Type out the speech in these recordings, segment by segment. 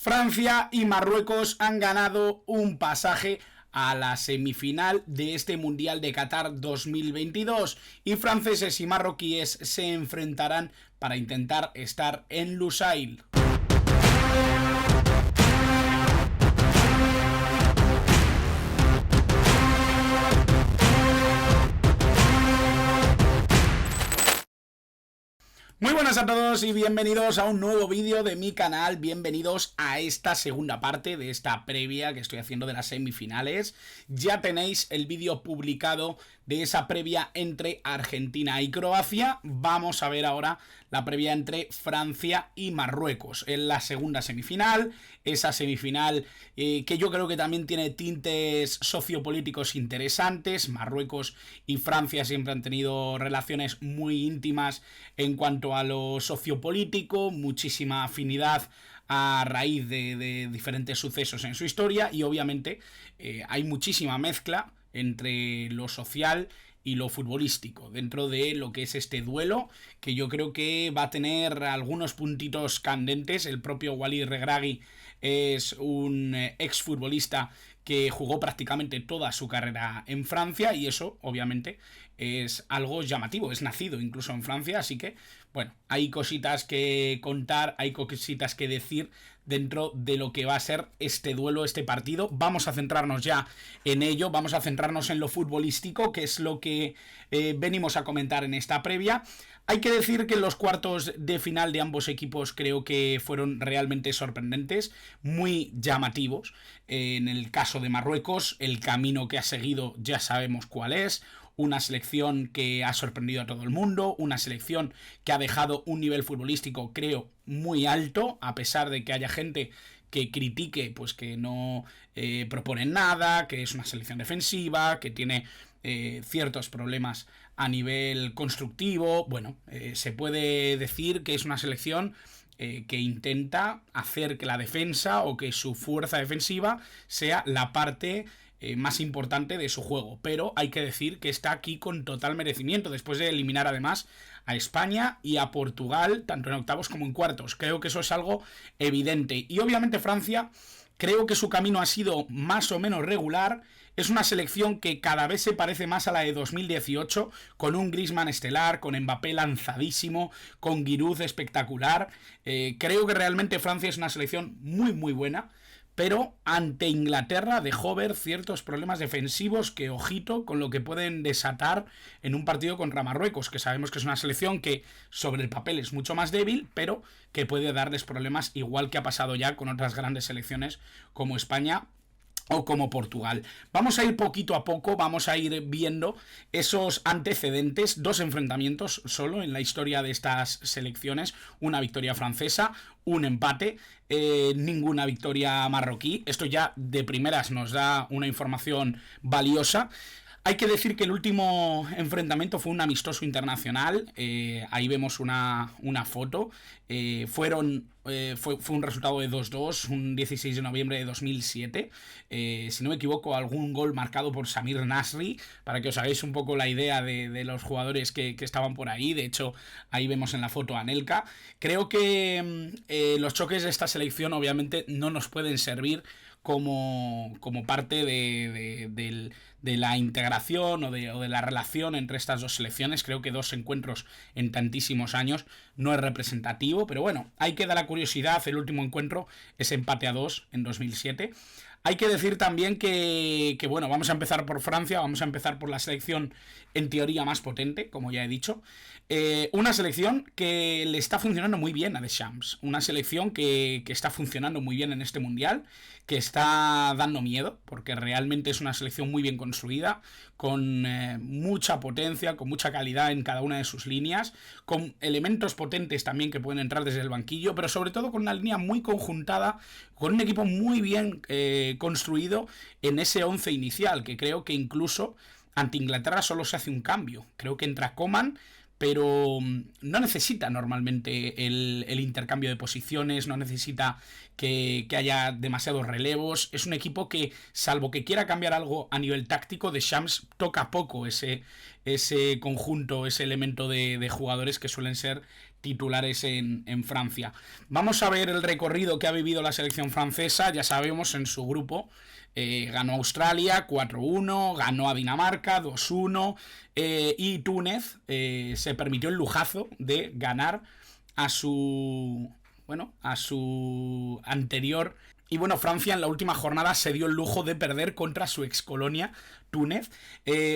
Francia y Marruecos han ganado un pasaje a la semifinal de este Mundial de Qatar 2022 y franceses y marroquíes se enfrentarán para intentar estar en Lusail. Muy buenas a todos y bienvenidos a un nuevo vídeo de mi canal, bienvenidos a esta segunda parte de esta previa que estoy haciendo de las semifinales. Ya tenéis el vídeo publicado de esa previa entre Argentina y Croacia. Vamos a ver ahora la previa entre Francia y Marruecos en la segunda semifinal, esa semifinal que yo creo que también tiene tintes sociopolíticos interesantes. Marruecos y Francia siempre han tenido relaciones muy íntimas en cuanto a lo sociopolítico, muchísima afinidad a raíz de diferentes sucesos en su historia y obviamente hay muchísima mezcla entre lo social y lo futbolístico dentro de lo que es este duelo, que yo creo que va a tener algunos puntitos candentes. El propio Walid Regragui es un exfutbolista que jugó prácticamente toda su carrera en Francia y eso obviamente es algo llamativo, es nacido incluso en Francia, así que bueno, hay cositas que contar, hay cositas que decir dentro de lo que va a ser este duelo, este partido. Vamos a centrarnos ya en ello, vamos a centrarnos en lo futbolístico, que es lo que venimos a comentar en esta previa. Hay que decir que los cuartos de final de ambos equipos creo que fueron realmente sorprendentes, muy llamativos. En el caso de Marruecos, el camino que ha seguido ya sabemos cuál es. Una selección que ha sorprendido a todo el mundo, una selección que ha dejado un nivel futbolístico, creo, muy alto, a pesar de que haya gente que critique, pues que no proponen nada, que es una selección defensiva, que tiene ciertos problemas a nivel constructivo. Bueno, se puede decir que es una selección que intenta hacer que la defensa o que su fuerza defensiva sea la parte más importante de su juego, pero hay que decir que está aquí con total merecimiento después de eliminar además a España y a Portugal tanto en octavos como en cuartos. Creo que eso es algo evidente y obviamente Francia, creo que su camino ha sido más o menos regular. Es una selección que cada vez se parece más a la de 2018, con un Griezmann estelar, con Mbappé lanzadísimo, con Giroud espectacular. Creo que realmente Francia es una selección muy muy buena, pero ante Inglaterra dejó ver ciertos problemas defensivos que, ojito, con lo que pueden desatar en un partido contra Marruecos, que sabemos que es una selección que sobre el papel es mucho más débil, pero que puede darles problemas, igual que ha pasado ya con otras grandes selecciones como España o como Portugal. Vamos a ir poquito a poco, vamos a ir viendo esos antecedentes, dos enfrentamientos solo en la historia de estas selecciones, una victoria francesa, un empate, ninguna victoria marroquí. Esto ya de primeras nos da una información valiosa. Hay que decir que el último enfrentamiento fue un amistoso internacional. Ahí vemos una foto. Fue un resultado de 2-2, un 16 de noviembre de 2007. Si no me equivoco, algún gol marcado por Samir Nasri, para que os hagáis un poco la idea de los jugadores que estaban por ahí. De hecho, ahí vemos en la foto a Anelka. Creo que los choques de esta selección obviamente no nos pueden servir como parte de la integración o de la relación entre estas dos selecciones. Creo que 2 encuentros en tantísimos años no es representativo, pero bueno, ahí queda la curiosidad. El último encuentro es empate a 2 en 2007. Hay que decir también que bueno, vamos a empezar por Francia, vamos a empezar por la selección en teoría más potente, como ya he dicho. Una selección que le está funcionando muy bien a Deschamps, una selección que está funcionando muy bien en este Mundial, que está dando miedo, porque realmente es una selección muy bien construida, con mucha potencia, con mucha calidad en cada una de sus líneas, con elementos potentes también que pueden entrar desde el banquillo, pero sobre todo con una línea muy conjuntada, con un equipo muy bien construido en ese 11 inicial, que creo que incluso ante Inglaterra solo se hace un cambio. Creo que entra Coman, pero no necesita normalmente el intercambio de posiciones, no necesita que haya demasiados relevos. Es un equipo que, salvo que quiera cambiar algo a nivel táctico, Deschamps toca poco ese conjunto, ese elemento de jugadores que suelen ser titulares en Francia. Vamos a ver el recorrido que ha vivido la selección francesa. Ya sabemos, en su grupo ganó a Australia 4-1, ganó a Dinamarca 2-1 y Túnez se permitió el lujazo de ganar a su anterior. Y bueno, Francia en la última jornada se dio el lujo de perder contra su excolonia, Túnez.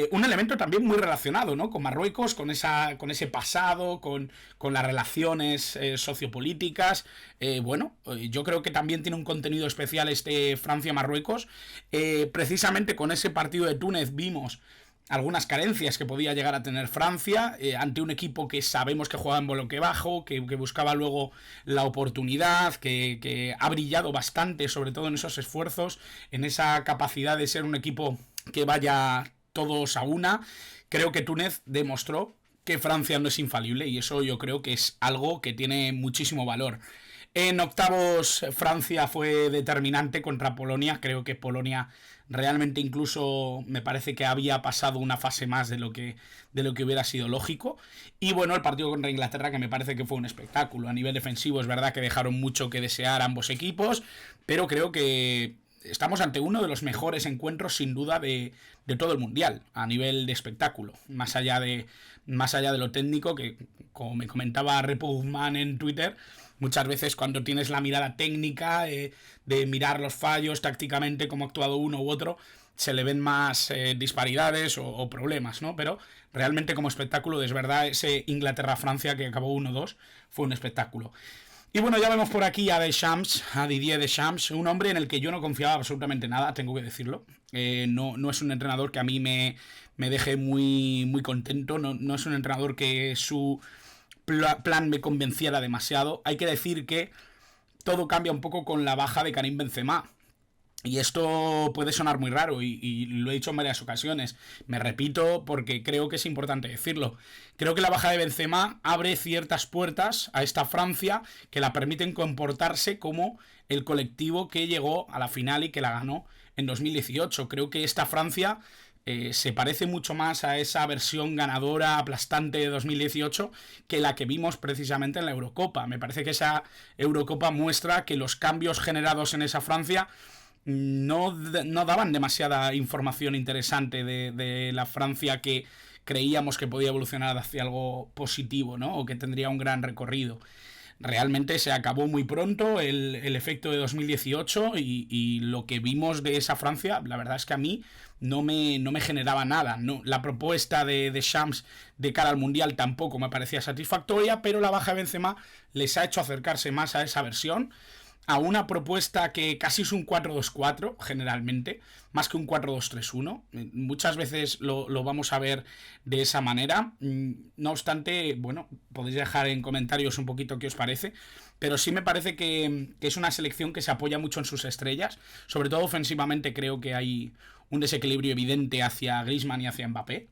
Un elemento también muy relacionado, ¿no? Con Marruecos, con ese pasado, con las relaciones sociopolíticas. Yo creo que también tiene un contenido especial este Francia-Marruecos. Precisamente con ese partido de Túnez vimos algunas carencias que podía llegar a tener Francia ante un equipo que sabemos que jugaba en bloque bajo, que buscaba luego la oportunidad, que ha brillado bastante, sobre todo en esos esfuerzos, en esa capacidad de ser un equipo que vaya todos a una. Creo que Túnez demostró que Francia no es infalible y eso yo creo que es algo que tiene muchísimo valor. En octavos Francia fue determinante contra Polonia. Creo que Polonia realmente incluso me parece que había pasado una fase más de lo que hubiera sido lógico. Y bueno, el partido contra Inglaterra, que me parece que fue un espectáculo. A nivel defensivo es verdad que dejaron mucho que desear ambos equipos, pero creo que estamos ante uno de los mejores encuentros sin duda de todo el mundial a nivel de espectáculo, más allá de lo técnico, que como me comentaba Repo Guzmán en Twitter, muchas veces cuando tienes la mirada técnica de mirar los fallos tácticamente, cómo ha actuado uno u otro, se le ven más disparidades o problemas, ¿no? Pero realmente como espectáculo, es verdad, ese Inglaterra-Francia que acabó 1-2 fue un espectáculo. Y bueno, ya vemos por aquí a Didier Deschamps, un hombre en el que yo no confiaba absolutamente nada, tengo que decirlo. No es un entrenador que a mí me deje muy, muy contento, no es un entrenador que su plan me convenciera demasiado. Hay que decir que todo cambia un poco con la baja de Karim Benzema. Y esto puede sonar muy raro y lo he dicho en varias ocasiones. Me repito porque creo que es importante decirlo. Creo que la baja de Benzema abre ciertas puertas a esta Francia que la permiten comportarse como el colectivo que llegó a la final y que la ganó en 2018. Creo que esta Francia se parece mucho más a esa versión ganadora aplastante de 2018 que la que vimos precisamente en la Eurocopa. Me parece que esa Eurocopa muestra que los cambios generados en esa Francia no daban demasiada información interesante de la Francia que creíamos que podía evolucionar hacia algo positivo, ¿no? O que tendría un gran recorrido. Realmente se acabó muy pronto el efecto de 2018 y lo que vimos de esa Francia, la verdad es que a mí no me generaba nada. No, la propuesta de Deschamps de cara al Mundial tampoco me parecía satisfactoria, pero la baja de Benzema les ha hecho acercarse más a esa versión, a una propuesta que casi es un 4-2-4 generalmente, más que un 4-2-3-1. Muchas veces lo vamos a ver de esa manera. No obstante, bueno, podéis dejar en comentarios un poquito qué os parece, pero sí me parece que es una selección que se apoya mucho en sus estrellas. Sobre todo ofensivamente creo que hay un desequilibrio evidente hacia Griezmann y hacia Mbappé.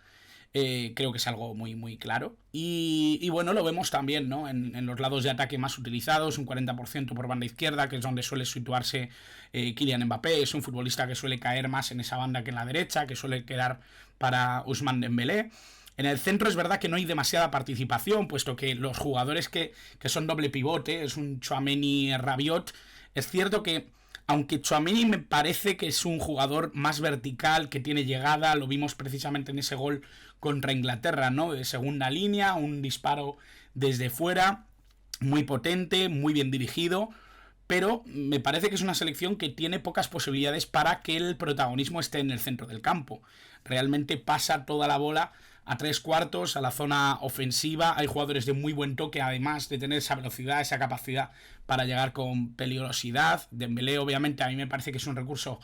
Creo que es algo muy, muy claro. Y bueno, lo vemos también, ¿no? En los lados de ataque más utilizados, un 40% por banda izquierda, que es donde suele situarse Kylian Mbappé. Es un futbolista que suele caer más en esa banda que en la derecha, que suele quedar para Ousmane Dembélé. En el centro es verdad que no hay demasiada participación, puesto que los jugadores que son doble pivote, es un Tchouaméni Rabiot. Es cierto que aunque Tchouaméni me parece que es un jugador más vertical, que tiene llegada, lo vimos precisamente en ese gol contra Inglaterra, ¿no? De segunda línea, un disparo desde fuera, muy potente, muy bien dirigido, pero me parece que es una selección que tiene pocas posibilidades para que el protagonismo esté en el centro del campo. Realmente pasa toda la bola a 3/4 a la zona ofensiva. Hay jugadores de muy buen toque, además de tener esa velocidad, esa capacidad para llegar con peligrosidad. Dembélé, obviamente, a mí me parece que es un recurso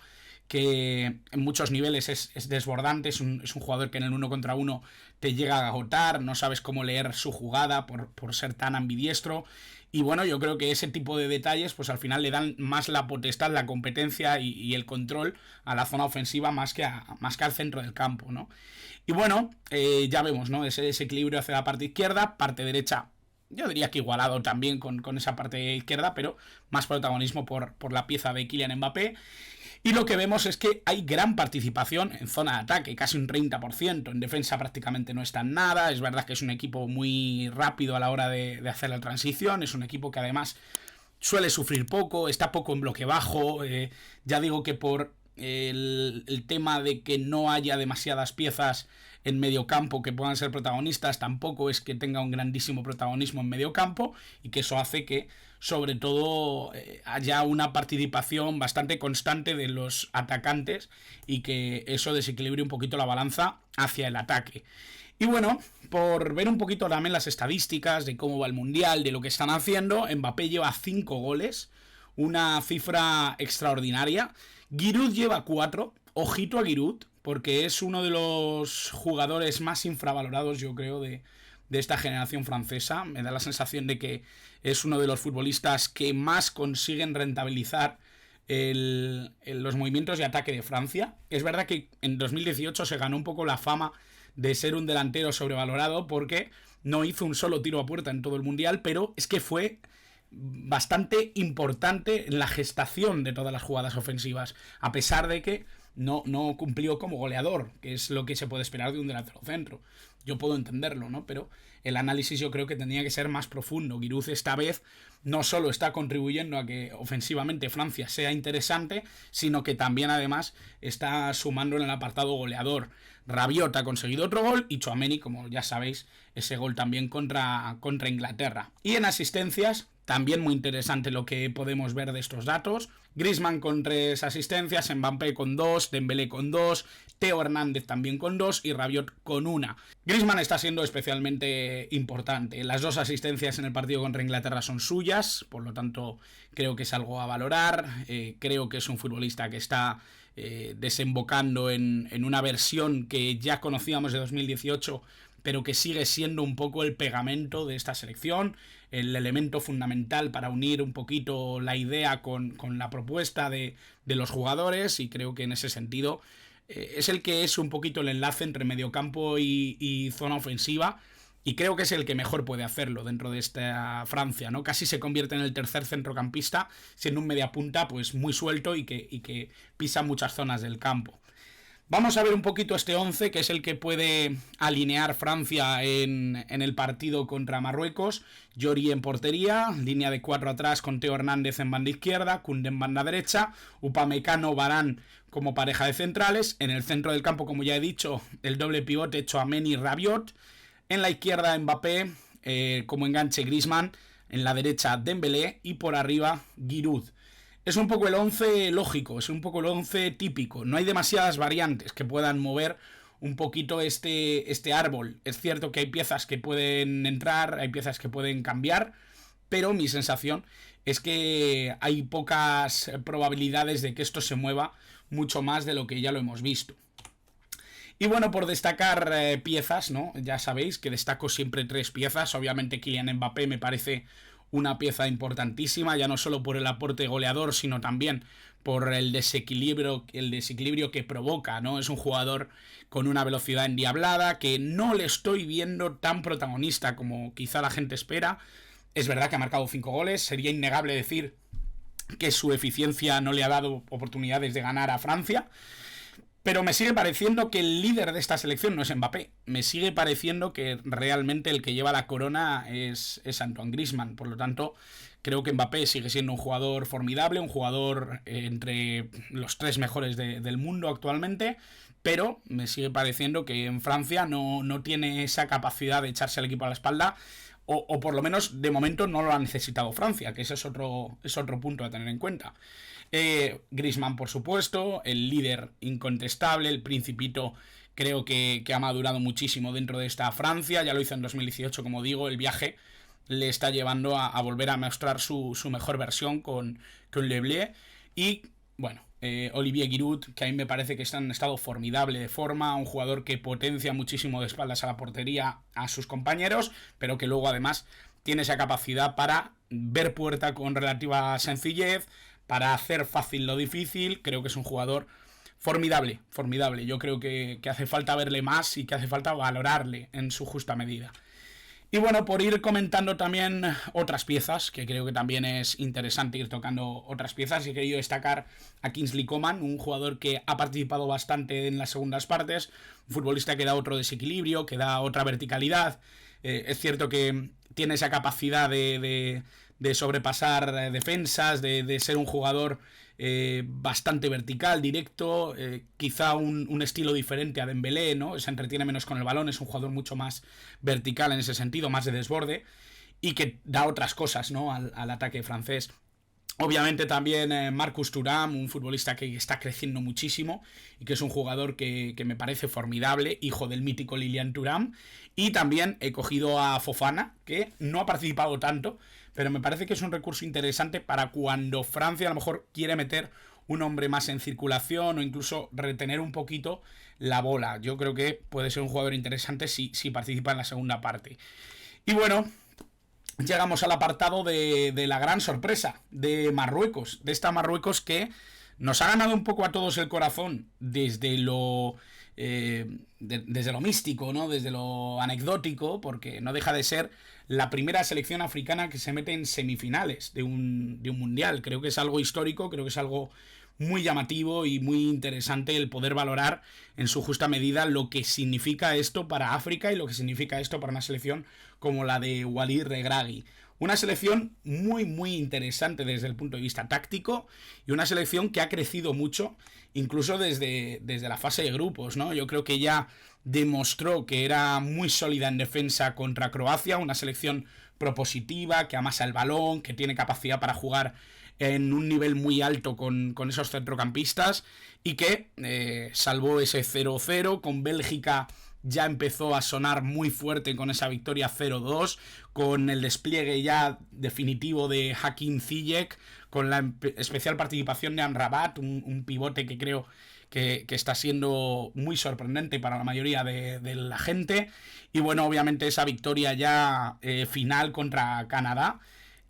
que en muchos niveles es desbordante, es un jugador que en el 1 contra 1 te llega a agotar, no sabes cómo leer su jugada por ser tan ambidiestro. Y bueno, yo creo que ese tipo de detalles pues al final le dan más la potestad, la competencia y el control a la zona ofensiva más que al centro del campo, ¿no? Y bueno, ya vemos, ¿no? Ese desequilibrio hacia la parte izquierda, parte derecha yo diría que igualado también con esa parte izquierda, pero más protagonismo por la pieza de Kylian Mbappé. Y lo que vemos es que hay gran participación en zona de ataque, casi un 30%. En defensa prácticamente no está en nada. Es verdad que es un equipo muy rápido a la hora de hacer la transición. Es un equipo que además suele sufrir poco, está poco en bloque bajo. Ya digo que por el tema de que no haya demasiadas piezas en medio campo que puedan ser protagonistas, tampoco es que tenga un grandísimo protagonismo en medio campo, y que eso hace que sobre todo haya una participación bastante constante de los atacantes y que eso desequilibre un poquito la balanza hacia el ataque. Y bueno, por ver un poquito también las estadísticas de cómo va el Mundial, de lo que están haciendo, Mbappé lleva 5 goles, una cifra extraordinaria. Giroud lleva 4, ojito a Giroud, porque es uno de los jugadores más infravalorados, yo creo, de esta generación francesa. Me da la sensación de que es uno de los futbolistas que más consiguen rentabilizar los movimientos de ataque de Francia. Es verdad que en 2018 se ganó un poco la fama de ser un delantero sobrevalorado porque no hizo un solo tiro a puerta en todo el Mundial, pero es que fue bastante importante en la gestación de todas las jugadas ofensivas, a pesar de que no cumplió como goleador, que es lo que se puede esperar de un delantero centro. Yo puedo entenderlo, ¿no? Pero el análisis yo creo que tendría que ser más profundo. Giroud esta vez no solo está contribuyendo a que ofensivamente Francia sea interesante, sino que también además está sumando en el apartado goleador. Rabiot ha conseguido otro gol y Tchouaméni, como ya sabéis, ese gol también contra Inglaterra. Y en asistencias, también muy interesante lo que podemos ver de estos datos. Griezmann con 3 asistencias, Mbappé con 2, Dembélé con 2, Theo Hernández también con 2 y Rabiot con 1. Griezmann está siendo especialmente importante. Las 2 asistencias en el partido contra Inglaterra son suyas, por lo tanto creo que es algo a valorar. Creo que es un futbolista que está desembocando en una versión que ya conocíamos de 2018, pero que sigue siendo un poco el pegamento de esta selección, el elemento fundamental para unir un poquito la idea con la propuesta de los jugadores, y creo que en ese sentido es el que es un poquito el enlace entre mediocampo y zona ofensiva, y creo que es el que mejor puede hacerlo dentro de esta Francia, ¿no? Casi se convierte en el tercer centrocampista, siendo un mediapunta pues muy suelto y que pisa muchas zonas del campo. Vamos a ver un poquito este 11, que es el que puede alinear Francia en el partido contra Marruecos. Lloris en portería, línea de 4 atrás con Theo Hernández en banda izquierda, Koundé en banda derecha, Upamecano, Varane como pareja de centrales. En el centro del campo, como ya he dicho, el doble pivote Tchouaméni, Rabiot. En la izquierda Mbappé, como enganche Griezmann. En la derecha Dembélé y por arriba Giroud. Es un poco el 11 lógico, es un poco el 11 típico. No hay demasiadas variantes que puedan mover un poquito este árbol. Es cierto que hay piezas que pueden entrar, hay piezas que pueden cambiar, pero mi sensación es que hay pocas probabilidades de que esto se mueva mucho más de lo que ya lo hemos visto. Y bueno, por destacar piezas, ¿no? Ya sabéis que destaco siempre 3 piezas. Obviamente Kylian Mbappé me parece una pieza importantísima, ya no solo por el aporte goleador, sino también por el desequilibrio que provoca, ¿no? Es un jugador con una velocidad endiablada, que no le estoy viendo tan protagonista como quizá la gente espera. Es verdad que ha marcado 5 goles, sería innegable decir que su eficiencia no le ha dado oportunidades de ganar a Francia, pero me sigue pareciendo que el líder de esta selección no es Mbappé. Me sigue pareciendo que realmente el que lleva la corona es Antoine Griezmann. Por lo tanto, creo que Mbappé sigue siendo un jugador formidable, un jugador entre los 3 mejores del mundo actualmente, pero me sigue pareciendo que en Francia no tiene esa capacidad de echarse al equipo a la espalda, o por lo menos de momento no lo ha necesitado Francia, que ese es otro punto a tener en cuenta. Griezmann, por supuesto, el líder incontestable, el Principito, creo que ha madurado muchísimo dentro de esta Francia. Ya lo hizo en 2018, como digo. El viaje le está llevando a volver a mostrar su mejor versión con Le Bleu. Y bueno, Olivier Giroud, que a mí me parece que está en un estado formidable de forma, un jugador que potencia muchísimo de espaldas a la portería a sus compañeros, pero que luego además tiene esa capacidad para ver puerta con relativa sencillez, para hacer fácil lo difícil. Creo que es un jugador formidable. Yo creo que hace falta verle más y que hace falta valorarle en su justa medida. Y bueno, por ir comentando también otras piezas, que creo que también es interesante ir tocando otras piezas, y he querido destacar a Kingsley Coman, un jugador que ha participado bastante en las segundas partes, un futbolista que da otro desequilibrio, que da otra verticalidad. Es cierto que tiene esa capacidad de sobrepasar defensas, de ser un jugador bastante vertical, directo, quizá un estilo diferente a Dembélé, ¿no? Se entretiene menos con el balón, es un jugador mucho más vertical en ese sentido, más de desborde, y que da otras cosas, ¿no? al ataque francés. Obviamente también Marcus Thuram, un futbolista que está creciendo muchísimo y que es un jugador que me parece formidable, hijo del mítico Lilian Thuram. Y también he cogido a Fofana, que no ha participado tanto, pero me parece que es un recurso interesante para cuando Francia a lo mejor quiere meter un hombre más en circulación o incluso retener un poquito la bola. Yo creo que puede ser un jugador interesante si participa en la segunda parte. Y bueno, llegamos al apartado de la gran sorpresa de Marruecos, de esta Marruecos que nos ha ganado un poco a todos el corazón desde desde lo místico, ¿no? Desde lo anecdótico, porque no deja de ser la primera selección africana que se mete en semifinales de un mundial. Creo que es algo histórico, creo que es algo muy llamativo y muy interesante el poder valorar en su justa medida lo que significa esto para África y lo que significa esto para una selección como la de Walid Regragui. Una selección muy muy interesante desde el punto de vista táctico y una selección que ha crecido mucho incluso desde la fase de grupos, ¿no? Yo creo que ya demostró que era muy sólida en defensa contra Croacia, una selección propositiva, que amasa el balón, que tiene capacidad para jugar en un nivel muy alto con esos centrocampistas y que salvó ese 0-0 con Bélgica. Ya empezó a sonar muy fuerte con esa victoria 0-2, con el despliegue ya definitivo de Hakim Ziyech, con la especial participación de Amrabat, un pivote que creo que está siendo muy sorprendente para la mayoría de la gente. Y bueno, obviamente esa victoria ya final contra Canadá.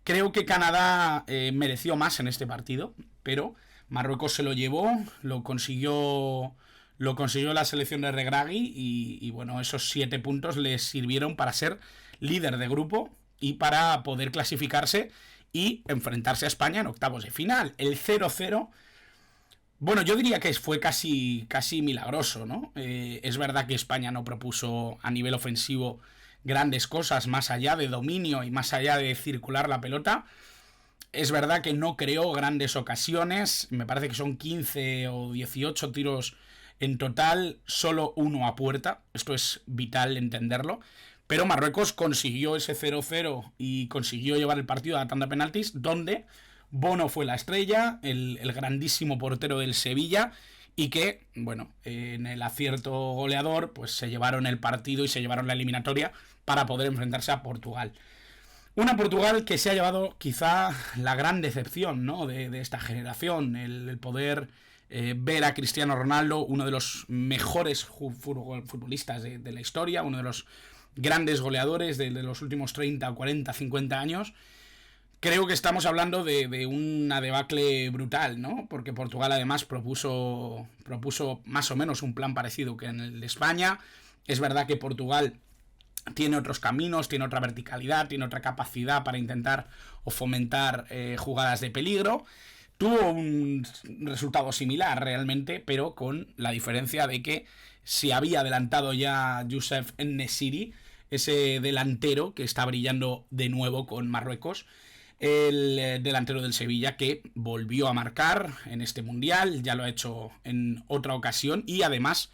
Creo que Canadá mereció más en este partido, pero Marruecos se lo llevó, lo consiguió la selección de Regragui y bueno, esos 7 puntos les sirvieron para ser líder de grupo y para poder clasificarse y enfrentarse a España en octavos de final. El 0-0, bueno, yo diría que fue casi milagroso, ¿no? Es verdad que España no propuso a nivel ofensivo grandes cosas más allá de dominio y más allá de circular la pelota. Es verdad que no creó grandes ocasiones, me parece que son 15 o 18 tiros en total, solo uno a puerta, esto es vital entenderlo, pero Marruecos consiguió ese 0-0 y consiguió llevar el partido a la tanda de penaltis, donde Bono fue la estrella, el grandísimo portero del Sevilla, y que, bueno, en el acierto goleador, pues se llevaron el partido y se llevaron la eliminatoria para poder enfrentarse a Portugal. Una Portugal que se ha llevado quizá la gran decepción, ¿no? de esta generación, el poder ver a Cristiano Ronaldo, uno de los mejores futbolistas de la historia, uno de los grandes goleadores de los últimos 30, 40, 50 años. Creo que estamos hablando de una debacle brutal, ¿no? Porque Portugal además propuso más o menos un plan parecido que en el de España. Es verdad que Portugal tiene otros caminos, tiene otra verticalidad, tiene otra capacidad para intentar o fomentar jugadas de peligro. Tuvo un resultado similar realmente, pero con la diferencia de que se había adelantado ya Youssef En-Nesyri, ese delantero que está brillando de nuevo con Marruecos, el delantero del Sevilla que volvió a marcar en este mundial, ya lo ha hecho en otra ocasión y además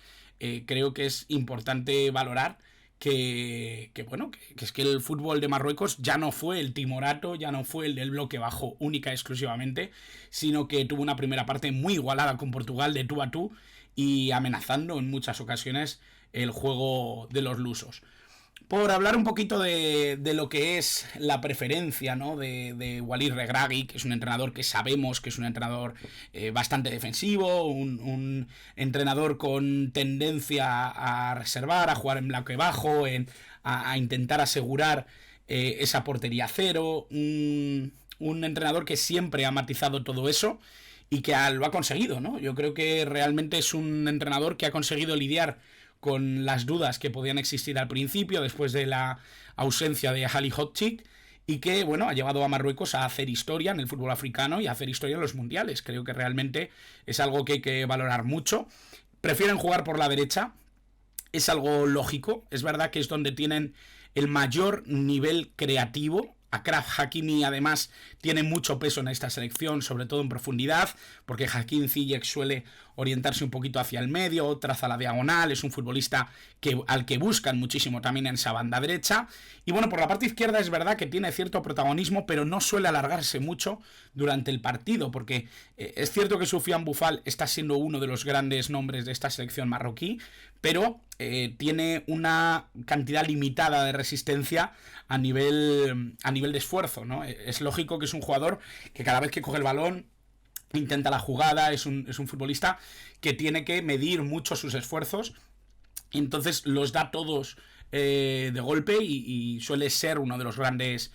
creo que es importante valorar que es que el fútbol de Marruecos ya no fue el timorato, ya no fue el del bloque bajo única y exclusivamente, sino que tuvo una primera parte muy igualada con Portugal de tú a tú y amenazando en muchas ocasiones el juego de los lusos. Por hablar un poquito de lo que es la preferencia, ¿no? de Walid Regragui, que es un entrenador que sabemos que es un entrenador bastante defensivo, un entrenador con tendencia a reservar, a jugar en bloque bajo, a intentar asegurar esa portería cero, un entrenador que siempre ha matizado todo eso y que lo ha conseguido, ¿no? Yo creo que realmente es un entrenador que ha conseguido lidiar con las dudas que podían existir al principio después de la ausencia de Salihotchik, y que, bueno, ha llevado a Marruecos a hacer historia en el fútbol africano y a hacer historia en los mundiales. Creo que realmente es algo que hay que valorar mucho. Prefieren jugar por la derecha, es algo lógico, es verdad que es donde tienen el mayor nivel creativo. Achraf Hakimi además tiene mucho peso en esta selección, sobre todo en profundidad, porque Hakim Ziyech suele orientarse un poquito hacia el medio, traza la diagonal, es un futbolista al que buscan muchísimo también en esa banda derecha. Y bueno, por la parte izquierda es verdad que tiene cierto protagonismo, pero no suele alargarse mucho durante el partido, porque es cierto que Soufiane Boufal está siendo uno de los grandes nombres de esta selección marroquí, pero tiene una cantidad limitada de resistencia a nivel de esfuerzo, ¿no? Es lógico que es un jugador que cada vez que coge el balón intenta la jugada, es un futbolista que tiene que medir mucho sus esfuerzos, y entonces los da todos de golpe, y suele ser uno de los grandes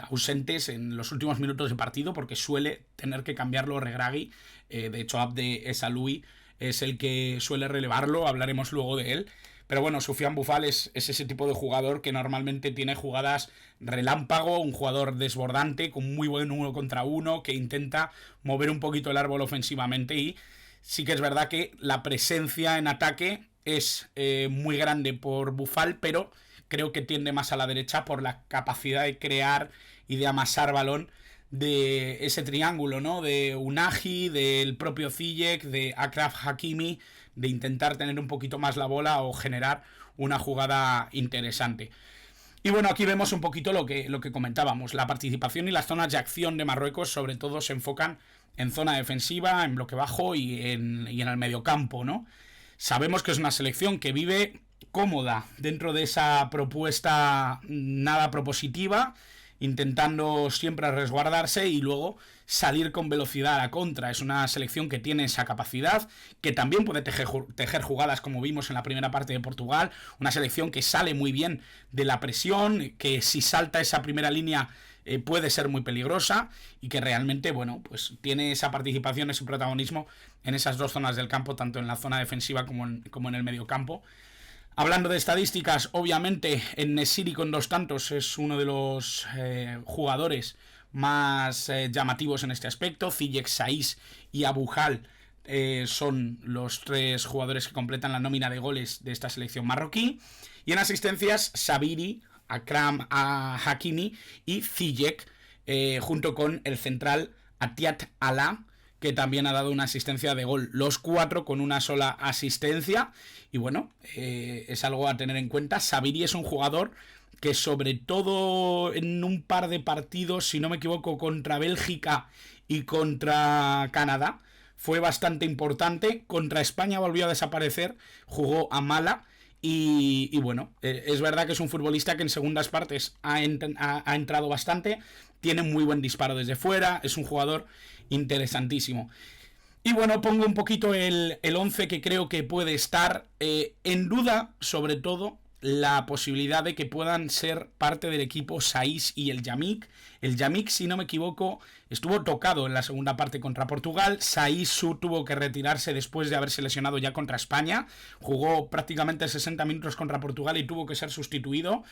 ausentes en los últimos minutos de partido, porque suele tener que cambiarlo Regragui. De hecho, Abde Esaloui es el que suele relevarlo, hablaremos luego de él. Pero bueno, Soufiane Boufal es ese tipo de jugador que normalmente tiene jugadas relámpago, un jugador desbordante, con muy buen 1 contra 1, que intenta mover un poquito el árbol ofensivamente, y sí que es verdad que la presencia en ataque es muy grande por Boufal, pero creo que tiende más a la derecha por la capacidad de crear y de amasar balón de ese triángulo, ¿no? De Unagi, del propio Ziyech, de Achraf Hakimi, de intentar tener un poquito más la bola o generar una jugada interesante. Y bueno, aquí vemos un poquito lo que comentábamos. La participación y las zonas de acción de Marruecos sobre todo se enfocan en zona defensiva, en bloque bajo y en el mediocampo, ¿no? Sabemos que es una selección que vive cómoda dentro de esa propuesta nada propositiva, intentando siempre resguardarse y luego salir con velocidad a la contra. Es una selección que tiene esa capacidad, que también puede tejer jugadas, como vimos en la primera parte de Portugal. Una selección que sale muy bien de la presión, que si salta esa primera línea puede ser muy peligrosa, y que realmente, bueno, pues tiene esa participación, ese protagonismo en esas dos zonas del campo, tanto en la zona defensiva como en el mediocampo. Hablando de estadísticas, obviamente En-Nesyri con 2 tantos es uno de los jugadores más llamativos en este aspecto. Ziyech, Saiss y Aboujal son los 3 jugadores que completan la nómina de goles de esta selección marroquí. Y en asistencias, Sabiri, Akram Hakimi y Ziyech, junto con el central Atiat Alaa, que también ha dado una asistencia de gol. Los 4 con una sola asistencia. Y bueno, es algo a tener en cuenta. Sabiri es un jugador que, sobre todo en un par de partidos, si no me equivoco, contra Bélgica y contra Canadá, fue bastante importante. Contra España volvió a desaparecer, jugó a mala. Y bueno, es verdad que es un futbolista que en segundas partes ha entrado bastante, tiene muy buen disparo desde fuera, es un jugador interesantísimo. Y bueno, pongo un poquito el 11 que creo que puede estar en duda, sobre todo la posibilidad de que puedan ser parte del equipo Saiss y el Yamik. El Yamik, si no me equivoco, estuvo tocado en la segunda parte contra Portugal. Saiss tuvo que retirarse después de haberse lesionado ya contra España. Jugó prácticamente 60 minutos contra Portugal y tuvo que ser sustituido.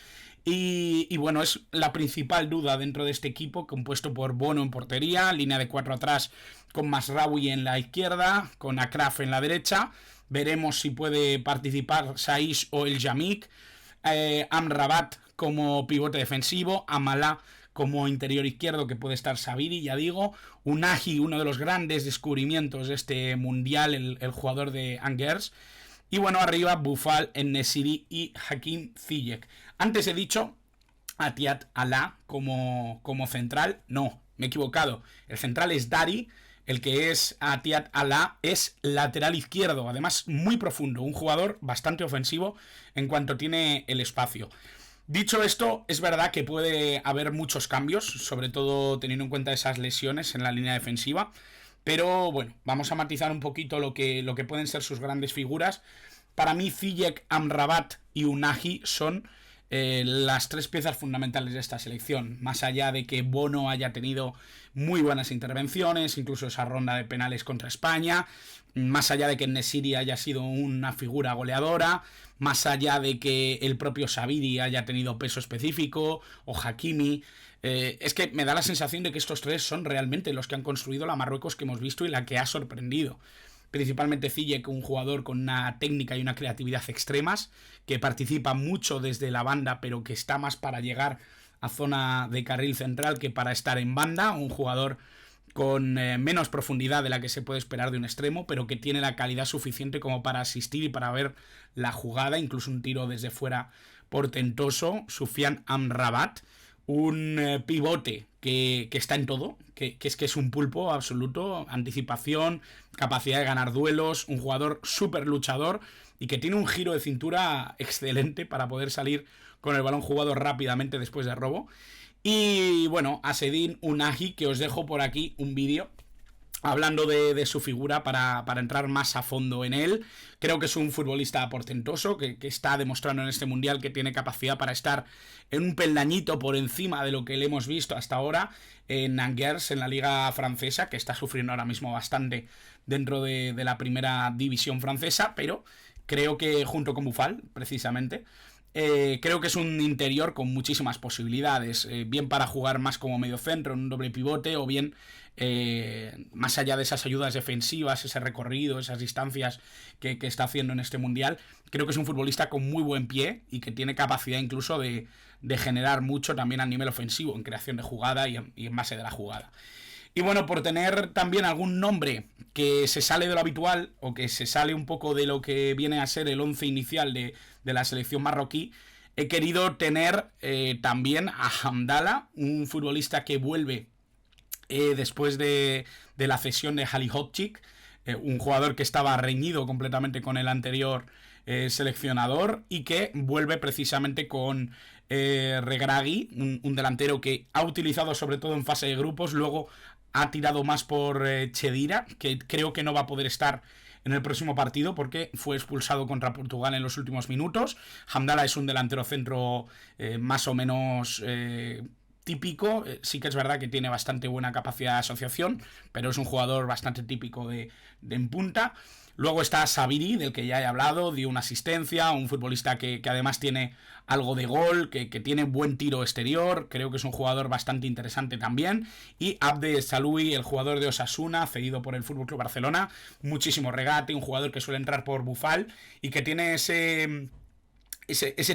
Y bueno, es la principal duda dentro de este equipo, compuesto por Bono en portería, línea de 4 atrás con Masraoui en la izquierda, con Achraf en la derecha. Veremos si puede participar Saiss o el Yamik. Amrabat como pivote defensivo, Amalá como interior izquierdo, que puede estar Sabiri, ya digo. Unagi, uno de los grandes descubrimientos de este mundial, el jugador de Angers. Y bueno, arriba Boufal, En-Nesyri y Hakim Ziyech. Antes he dicho Atiat Alaa como central. No, me he equivocado. El central es Dari. El que es Atiat Alaa es lateral izquierdo, además muy profundo, un jugador bastante ofensivo en cuanto tiene el espacio. Dicho esto, es verdad que puede haber muchos cambios, sobre todo teniendo en cuenta esas lesiones en la línea defensiva, pero bueno, vamos a matizar un poquito lo que pueden ser sus grandes figuras. Para mí, Ziyech, Amrabat y Unagi son las tres piezas fundamentales de esta selección, más allá de que Bono haya tenido muy buenas intervenciones, incluso esa ronda de penales contra España, más allá de que En-Nesyri haya sido una figura goleadora, más allá de que el propio Sabiri haya tenido peso específico, o Hakimi. Es que me da la sensación de que estos tres son realmente los que han construido la Marruecos que hemos visto y la que ha sorprendido. Principalmente Ziyech, un jugador con una técnica y una creatividad extremas, que participa mucho desde la banda, pero que está más para llegar a zona de carril central que para estar en banda. Un jugador con menos profundidad de la que se puede esperar de un extremo, pero que tiene la calidad suficiente como para asistir y para ver la jugada, incluso un tiro desde fuera portentoso. Soufiane Amrabat, un pivote que está en todo, que es un pulpo absoluto, anticipación, capacidad de ganar duelos, un jugador súper luchador y que tiene un giro de cintura excelente para poder salir con el balón jugado rápidamente después de robo. Y bueno, Azzedine Ounahi, que os dejo por aquí un vídeo hablando de su figura para entrar más a fondo en él. Creo que es un futbolista portentoso, que está demostrando en este mundial que tiene capacidad para estar en un peldañito por encima de lo que le hemos visto hasta ahora en Angers, en la liga francesa, que está sufriendo ahora mismo bastante dentro de la primera división francesa, pero creo que junto con Buffal, precisamente, creo que es un interior con muchísimas posibilidades, bien para jugar más como mediocentro, en un doble pivote, o bien más allá de esas ayudas defensivas, ese recorrido, esas distancias que está haciendo en este mundial. Creo que es un futbolista con muy buen pie y que tiene capacidad incluso de generar mucho también a nivel ofensivo, en creación de jugada y en base de la jugada. Y bueno, por tener también algún nombre que se sale de lo habitual o que se sale un poco de lo que viene a ser el once inicial de la selección marroquí, he querido tener también a Hamdallah, un futbolista que vuelve después de la cesión de Halilhodžić, un jugador que estaba reñido completamente con el anterior seleccionador y que vuelve precisamente con Regragui, un delantero que ha utilizado sobre todo en fase de grupos, luego ha tirado más por Chedira, que creo que no va a poder estar en el próximo partido porque fue expulsado contra Portugal en los últimos minutos. Hamdallah es un delantero centro más o menos típico, sí que es verdad que tiene bastante buena capacidad de asociación, pero es un jugador bastante típico de en punta. Luego está Sabiri, del que ya he hablado, dio una asistencia, un futbolista que además tiene algo de gol, que tiene buen tiro exterior, creo que es un jugador bastante interesante también. Y Abde Saloui, el jugador de Osasuna, cedido por el FC Barcelona, muchísimo regate, un jugador que suele entrar por Buffal y que tiene ese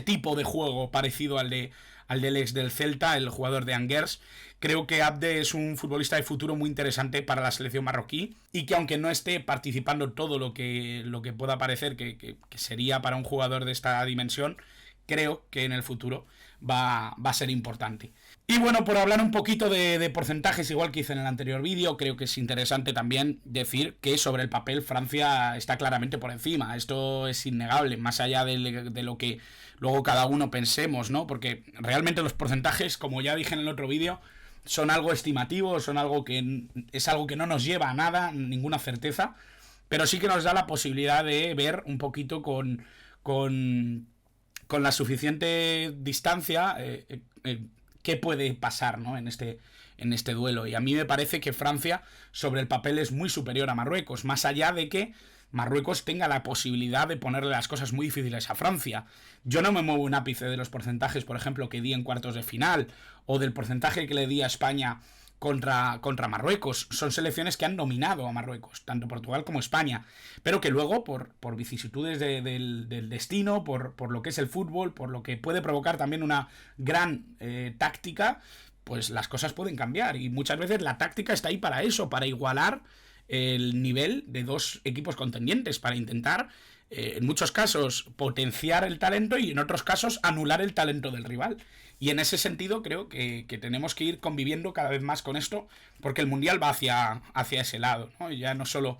tipo de juego parecido al del ex del Celta, el jugador de Angers. Creo que Abde es un futbolista de futuro muy interesante para la selección marroquí y que aunque no esté participando todo lo que pueda parecer que sería para un jugador de esta dimensión, creo que en el futuro va a ser importante. Y bueno, por hablar un poquito de porcentajes, igual que hice en el anterior vídeo, creo que es interesante también decir que sobre el papel Francia está claramente por encima. Esto es innegable, más allá de lo que luego cada uno pensemos, ¿no? Porque realmente los porcentajes, como ya dije en el otro vídeo, son algo estimativo, son algo que es algo que no nos lleva a nada, ninguna certeza, pero sí que nos da la posibilidad de ver un poquito con la suficiente distancia qué puede pasar, ¿no? en este duelo. Y a mí me parece que Francia sobre el papel es muy superior a Marruecos, más allá de que Marruecos tenga la posibilidad de ponerle las cosas muy difíciles a Francia. Yo no me muevo un ápice de los porcentajes, por ejemplo, que di en cuartos de final, o del porcentaje que le di a España contra Marruecos. Son selecciones que han dominado a Marruecos, tanto Portugal como España, pero que luego, por vicisitudes del destino, por lo que es el fútbol, por lo que puede provocar también una gran táctica, pues las cosas pueden cambiar. Y muchas veces la táctica está ahí para eso, para igualar el nivel de dos equipos contendientes, para intentar, en muchos casos, potenciar el talento y en otros casos anular el talento del rival. Y en ese sentido creo que tenemos que ir conviviendo cada vez más con esto, porque el Mundial va hacia ese lado, ¿no? Ya no solo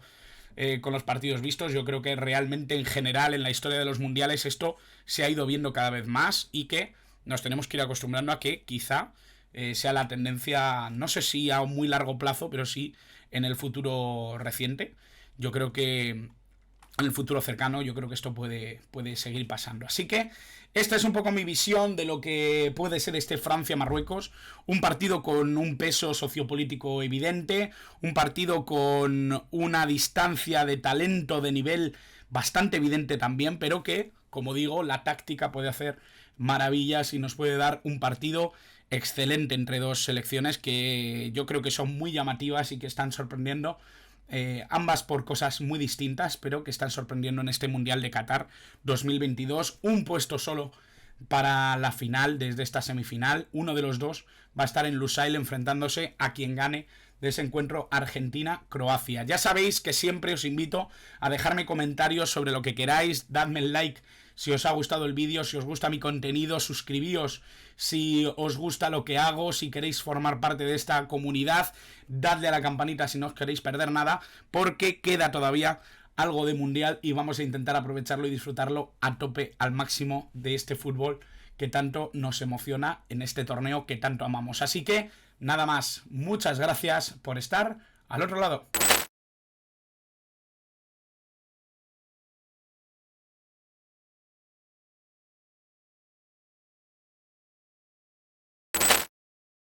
con los partidos vistos, yo creo que realmente en general en la historia de los Mundiales esto se ha ido viendo cada vez más y que nos tenemos que ir acostumbrando a que quizá sea la tendencia, no sé si a un muy largo plazo, pero sí en el futuro reciente. Yo creo que en el futuro cercano yo creo que esto puede seguir pasando. Así que esta es un poco mi visión de lo que puede ser este Francia-Marruecos. Un partido con un peso sociopolítico evidente, un partido con una distancia de talento de nivel bastante evidente también, pero que, como digo, la táctica puede hacer maravillas y nos puede dar un partido excelente entre dos selecciones que yo creo que son muy llamativas y que están sorprendiendo. Ambas por cosas muy distintas, pero que están sorprendiendo en este Mundial de Qatar 2022. Un puesto solo para la final desde esta semifinal. Uno de los dos va a estar en Lusail enfrentándose a quien gane de ese encuentro Argentina-Croacia. Ya sabéis que siempre os invito a dejarme comentarios sobre lo que queráis. Dadme el like si os ha gustado el vídeo, si os gusta mi contenido, suscribíos si os gusta lo que hago, si queréis formar parte de esta comunidad, dadle a la campanita si no os queréis perder nada, porque queda todavía algo de mundial y vamos a intentar aprovecharlo y disfrutarlo a tope, al máximo de este fútbol que tanto nos emociona en este torneo que tanto amamos. Así que, nada más, muchas gracias por estar al otro lado.